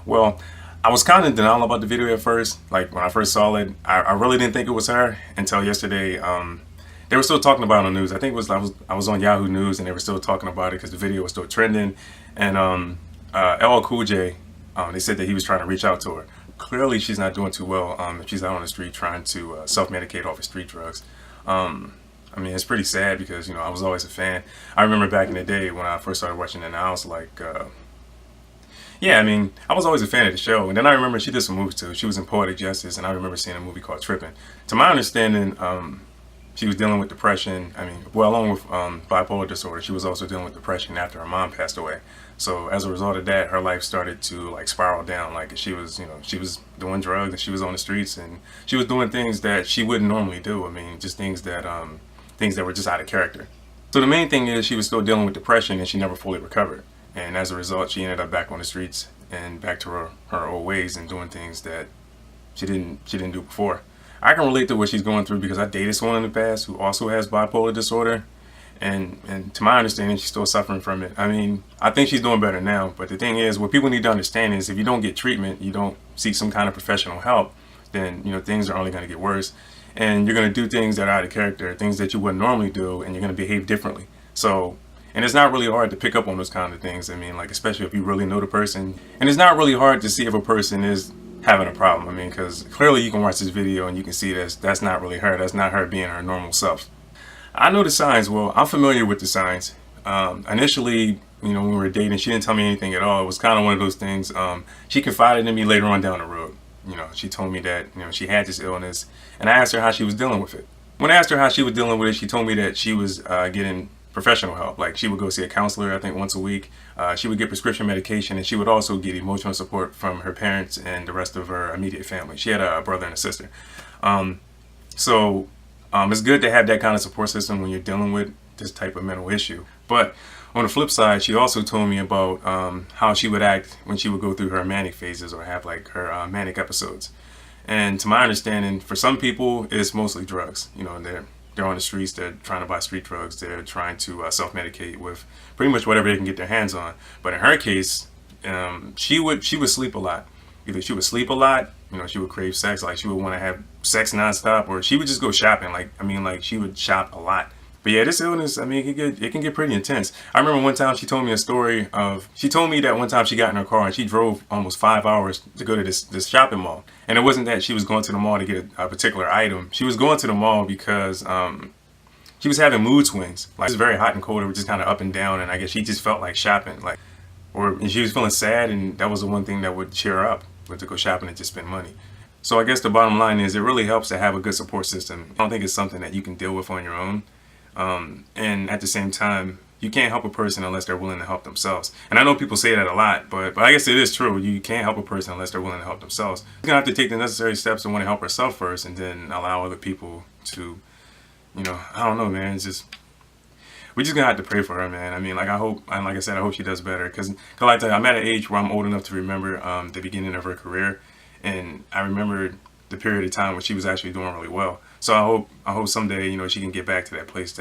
Well, I was kind of in denial about the video at first. Like when I first saw it, I really didn't think it was her until yesterday. They were still talking about it on the news. I think it was I was on Yahoo News and they were still talking about it because the video was still trending. And LL Cool J, they said that he was trying to reach out to her. Clearly, she's not doing too well. If she's out on the street trying to self-medicate off of street drugs. I mean, it's pretty sad because I was always a fan. I remember back in the day when I first started watching it, and I was like. Yeah, I mean, I was always a fan of the show, and then I remember she did some movies too. She was in Poetic Justice, and I remember seeing a movie called Trippin'. To my understanding, she was dealing with depression. I mean, well, along with bipolar disorder, she was also dealing with depression after her mom passed away. So as a result of that, her life started to like spiral down. Like she was, she was doing drugs and she was on the streets and she was doing things that she wouldn't normally do. I mean, just things that were just out of character. So the main thing is she was still dealing with depression and she never fully recovered. And as a result, she ended up back on the streets and back to her old ways and doing things that she didn't do before. I can relate to what she's going through because I dated someone in the past who also has bipolar disorder, and to my understanding, she's still suffering from it. I mean, I think she's doing better now, but the thing is, what people need to understand is if you don't get treatment, you don't seek some kind of professional help, then things are only going to get worse, and you're going to do things that are out of character, things that you wouldn't normally do, and you're going to behave differently. So. And it's not really hard to pick up on those kind of things. I mean, like, especially if you really know the person. And it's not really hard to see if a person is having a problem. I mean, because clearly you can watch this video and you can see that's not really her. That's not her being her normal self. I know the signs. Well, I'm familiar with the signs. Initially, when we were dating, she didn't tell me anything at all. It was kind of one of those things. She confided in me later on down the road. She told me that, she had this illness. And I asked her how she was dealing with it. When I asked her how she was dealing with it, she told me that she was getting professional help. Like she would go see a counselor, I think once a week. She would get prescription medication, and she would also get emotional support from her parents and the rest of her immediate family. She had a brother and a sister. So it's good to have that kind of support system when you're dealing with this type of mental issue. But on the flip side, she also told me about how she would act when she would go through her manic phases or have like her manic episodes. And to my understanding, for some people, it's mostly drugs. They're on the streets, they're trying to buy street drugs, they're trying to self-medicate with pretty much whatever they can get their hands on. But in her case, she would sleep a lot. Either she would sleep a lot, she would crave sex, like she would want to have sex nonstop, or she would just go shopping. Like she would shop a lot. But yeah, this illness, I mean, it can get pretty intense. I remember one time she told me a story she told me that one time she got in her car and she drove almost 5 hours to go to this shopping mall. And it wasn't that she was going to the mall to get a particular item. She was going to the mall because she was having mood swings. Like it was very hot and cold, it was just kind of up and down, and I guess she just felt like shopping. And she was feeling sad, and that was the one thing that would cheer her up, was to go shopping and just spend money. So I guess the bottom line is it really helps to have a good support system. I don't think it's something that you can deal with on your own. And at the same time, you can't help a person unless they're willing to help themselves. And I know people say that a lot, but I guess it is true. You can't help a person unless they're willing to help themselves. You're going to have to take the necessary steps to want to help herself first and then allow other people to, I don't know, man. It's just, we're just going to have to pray for her, man. I mean, like I said, I hope she does better. Because like I tell you, I'm at an age where I'm old enough to remember the beginning of her career. And I remember the period of time when she was actually doing really well. So I hope someday, she can get back to that place.